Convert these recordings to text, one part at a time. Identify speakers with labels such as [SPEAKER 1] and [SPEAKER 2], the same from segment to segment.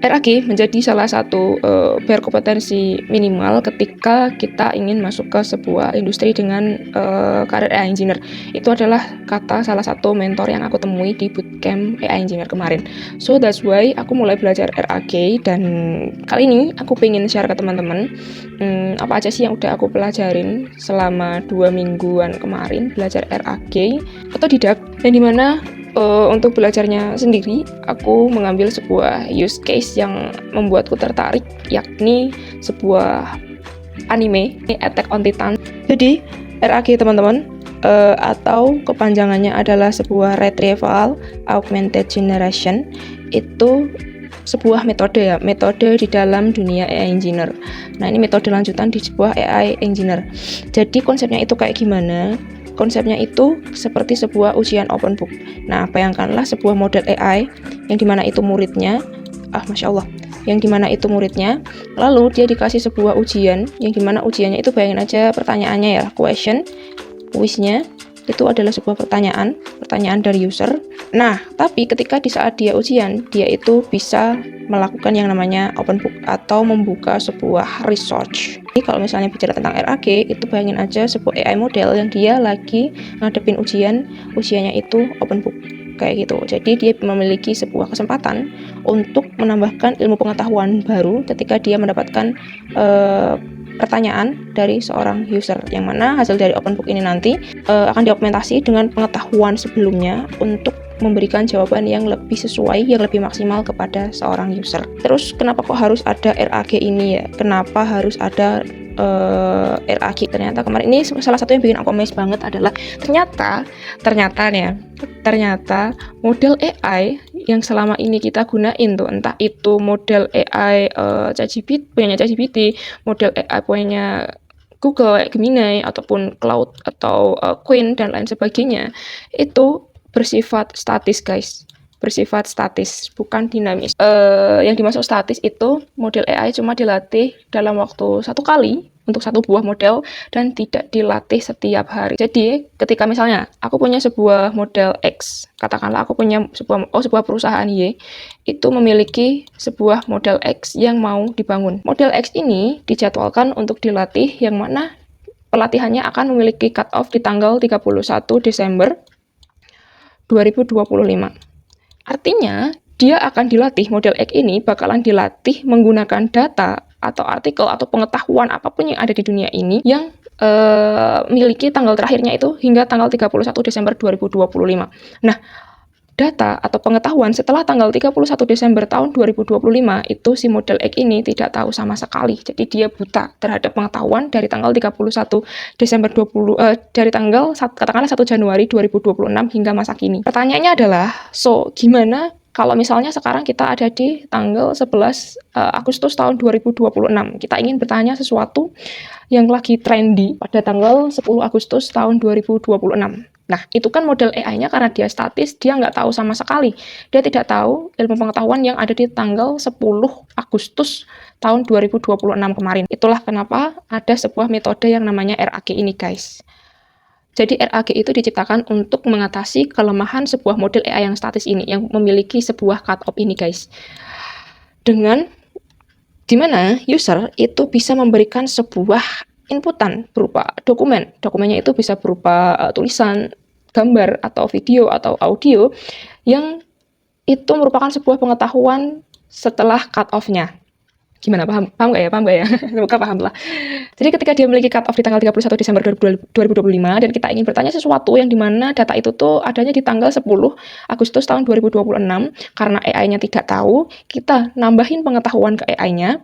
[SPEAKER 1] RAG menjadi salah satu berkompetensi minimal ketika kita ingin masuk ke sebuah industri dengan karir AI Engineer. Itu adalah kata salah satu mentor yang aku temui di bootcamp AI Engineer kemarin. So that's why aku mulai belajar RAG, dan kali ini aku pengen share ke teman-teman apa aja sih yang udah aku pelajarin selama 2 mingguan kemarin belajar RAG otodidak, dan dimana untuk belajarnya sendiri, aku mengambil sebuah use case yang membuatku tertarik, yakni sebuah anime, Attack on Titan. Jadi, RAG teman-teman, atau kepanjangannya adalah sebuah Retrieval Augmented Generation, itu sebuah metode di dalam dunia AI Engineer. Nah, ini metode lanjutan di sebuah AI Engineer. Jadi, konsepnya itu kayak gimana? Konsepnya itu seperti sebuah ujian open book. Nah, bayangkanlah sebuah model AI yang dimana itu muridnya, Masya Allah, yang dimana itu muridnya, lalu dia dikasih sebuah ujian, yang dimana ujiannya itu bayangin aja pertanyaannya ya, quiznya itu adalah sebuah pertanyaan dari user. Nah, tapi ketika di saat dia ujian, dia itu bisa melakukan yang namanya open book atau membuka sebuah research. Jadi kalau misalnya bicara tentang RAG, itu bayangin aja sebuah AI model yang dia lagi ngadepin ujiannya itu open book kayak gitu. Jadi dia memiliki sebuah kesempatan untuk menambahkan ilmu pengetahuan baru ketika dia mendapatkan pertanyaan dari seorang user, yang mana hasil dari open book ini nanti akan dokumentasi dengan pengetahuan sebelumnya untuk memberikan jawaban yang lebih sesuai, yang lebih maksimal kepada seorang user. Terus kenapa kok harus ada RAG ini ya? Kenapa harus ada RAG? Ternyata kemarin ini salah satu yang bikin aku amazed banget adalah ternyata model AI yang selama ini kita gunain tuh, entah itu model AI punyanya ChatGPT, model AI punyanya Google kayak Gemini ataupun Cloud atau Quinn dan lain sebagainya, itu bersifat statis guys, bukan dinamis. Yang dimaksud statis itu model AI cuma dilatih dalam waktu 1 kali untuk satu buah model dan tidak dilatih setiap hari. Jadi ketika misalnya aku punya sebuah model X, katakanlah aku punya sebuah perusahaan Y, itu memiliki sebuah model X yang mau dibangun. Model X ini dijadwalkan untuk dilatih, yang mana pelatihannya akan memiliki cut off di tanggal 31 Desember 2025. Artinya, dia akan dilatih, model X ini bakalan dilatih menggunakan data atau artikel atau pengetahuan apapun yang ada di dunia ini yang memiliki tanggal terakhirnya itu hingga tanggal 31 Desember 2025. Nah, data atau pengetahuan setelah tanggal 31 Desember tahun 2025 itu si model X ini tidak tahu sama sekali. Jadi dia buta terhadap pengetahuan dari tanggal 31 Desember dari tanggal katakanlah 1 Januari 2026 hingga masa kini. Pertanyaannya adalah, so gimana kalau misalnya sekarang kita ada di tanggal 11 Agustus tahun 2026, kita ingin bertanya sesuatu yang lagi trendy pada tanggal 10 Agustus tahun 2026. Nah, itu kan model AI-nya karena dia statis, dia nggak tahu sama sekali. Dia tidak tahu ilmu pengetahuan yang ada di tanggal 10 Agustus tahun 2026 kemarin. Itulah kenapa ada sebuah metode yang namanya RAG ini, guys. Jadi RAG itu diciptakan untuk mengatasi kelemahan sebuah model AI yang statis ini, yang memiliki sebuah cut-off ini, guys. Dengan dimana user itu bisa memberikan sebuah inputan berupa dokumen. Dokumennya itu bisa berupa tulisan, gambar, atau video, atau audio, yang itu merupakan sebuah pengetahuan setelah cut-off-nya. Gimana, paham nggak ya? Semoga paham lah. Jadi ketika dia memiliki cut-off di tanggal 31 Desember 2025 dan kita ingin bertanya sesuatu yang dimana data itu tuh adanya di tanggal 10 Agustus tahun 2026, karena AI-nya tidak tahu, kita nambahin pengetahuan ke AI-nya,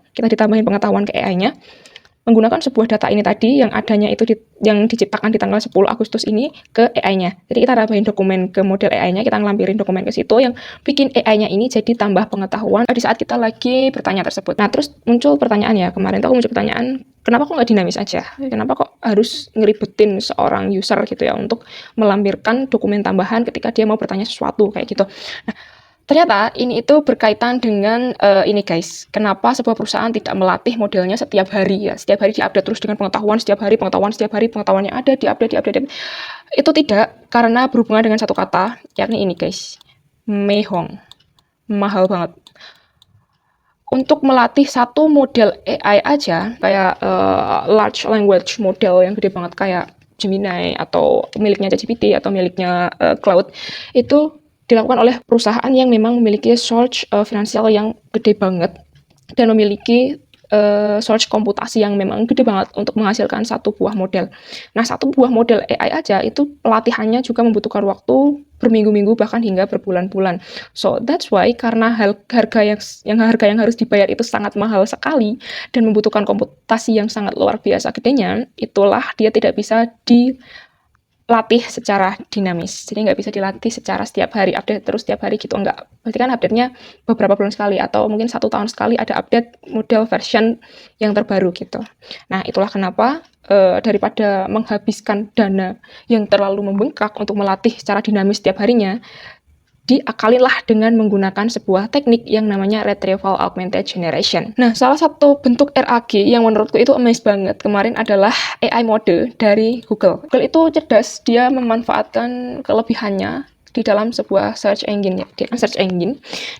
[SPEAKER 1] menggunakan sebuah data ini tadi yang adanya itu yang diciptakan di tanggal 10 Agustus ini ke AI-nya. Jadi kita tambahin dokumen ke model AI-nya, kita ngelampirin dokumen ke situ yang bikin AI-nya ini jadi tambah pengetahuan di saat kita lagi bertanya tersebut. Nah, terus muncul pertanyaan ya, kemarin tuh aku muncul pertanyaan, kenapa kok nggak dinamis aja? Kenapa kok harus ngeribetin seorang user gitu ya untuk melampirkan dokumen tambahan ketika dia mau bertanya sesuatu kayak gitu. Nah, ternyata ini itu berkaitan dengan ini guys, kenapa sebuah perusahaan tidak melatih modelnya setiap hari ya, setiap hari diupdate terus dengan pengetahuan, setiap hari pengetahuan yang ada diupdate. Itu tidak, karena berhubungan dengan satu kata, yakni ini guys, mehong, mahal banget. untuk melatih satu model AI aja, kayak large language model yang gede banget kayak Gemini atau miliknya ChatGPT atau miliknya Claude, itu dilakukan oleh perusahaan yang memang memiliki source finansial yang gede banget dan memiliki source komputasi yang memang gede banget untuk menghasilkan satu buah model. Nah, satu buah model AI aja itu pelatihannya juga membutuhkan waktu berminggu-minggu bahkan hingga berbulan-bulan. So that's why karena harga yang harus dibayar itu sangat mahal sekali dan membutuhkan komputasi yang sangat luar biasa gedenya, itulah dia tidak bisa dilatih secara dinamis. Jadi nggak bisa dilatih secara setiap hari, update terus setiap hari gitu, enggak. Berarti kan update-nya beberapa bulan sekali atau mungkin 1 tahun sekali ada update model version yang terbaru gitu. Nah, itulah kenapa daripada menghabiskan dana yang terlalu membengkak untuk melatih secara dinamis setiap harinya, diakalilah dengan menggunakan sebuah teknik yang namanya Retrieval Augmented Generation. Nah, salah satu bentuk RAG yang menurutku itu amazing banget kemarin adalah AI mode dari Google. Google itu cerdas, dia memanfaatkan kelebihannya di dalam sebuah search engine.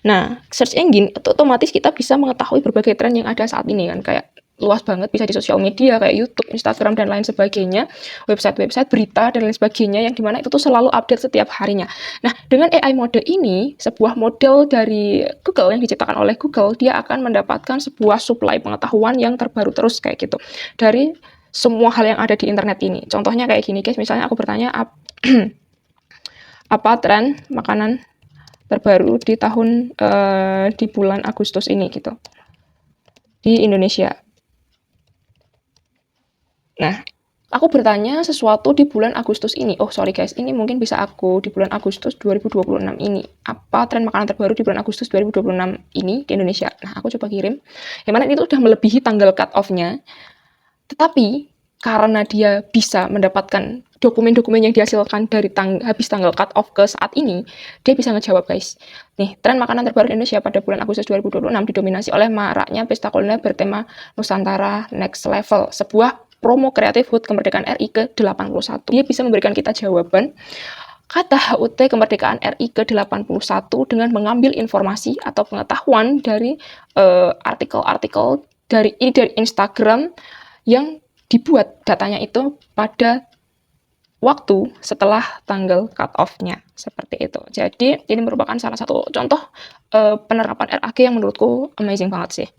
[SPEAKER 1] Nah, search engine itu otomatis kita bisa mengetahui berbagai tren yang ada saat ini kan, kayak luas banget, bisa di sosial media kayak YouTube, Instagram dan lain sebagainya, website-website berita dan lain sebagainya yang dimana itu tuh selalu update setiap harinya. Nah, dengan AI mode ini, sebuah model dari Google yang diciptakan oleh Google, dia akan mendapatkan sebuah supply pengetahuan yang terbaru terus kayak gitu dari semua hal yang ada di internet ini. Contohnya kayak gini guys, misalnya aku bertanya apa tren makanan terbaru di di bulan Agustus ini gitu di Indonesia. Nah, aku bertanya sesuatu di bulan Agustus ini. Oh, sorry guys, ini mungkin bisa aku di bulan Agustus 2026 ini. Apa tren makanan terbaru di bulan Agustus 2026 ini di Indonesia? Nah, aku coba kirim. Yang mana itu udah melebihi tanggal cut off-nya. Tetapi, karena dia bisa mendapatkan dokumen-dokumen yang dihasilkan dari habis tanggal cut off ke saat ini, dia bisa ngejawab guys. Nih, tren makanan terbaru di Indonesia pada bulan Agustus 2026 didominasi oleh maraknya pesta kuliner bertema Nusantara Next Level, sebuah promo kreatif HUT kemerdekaan RI ke-81. Dia bisa memberikan kita jawaban kata HUT kemerdekaan RI ke-81 dengan mengambil informasi atau pengetahuan dari artikel-artikel dari Instagram yang dibuat datanya itu pada waktu setelah tanggal cut off-nya, seperti itu. Jadi ini merupakan salah satu contoh penerapan RAG yang menurutku amazing banget sih.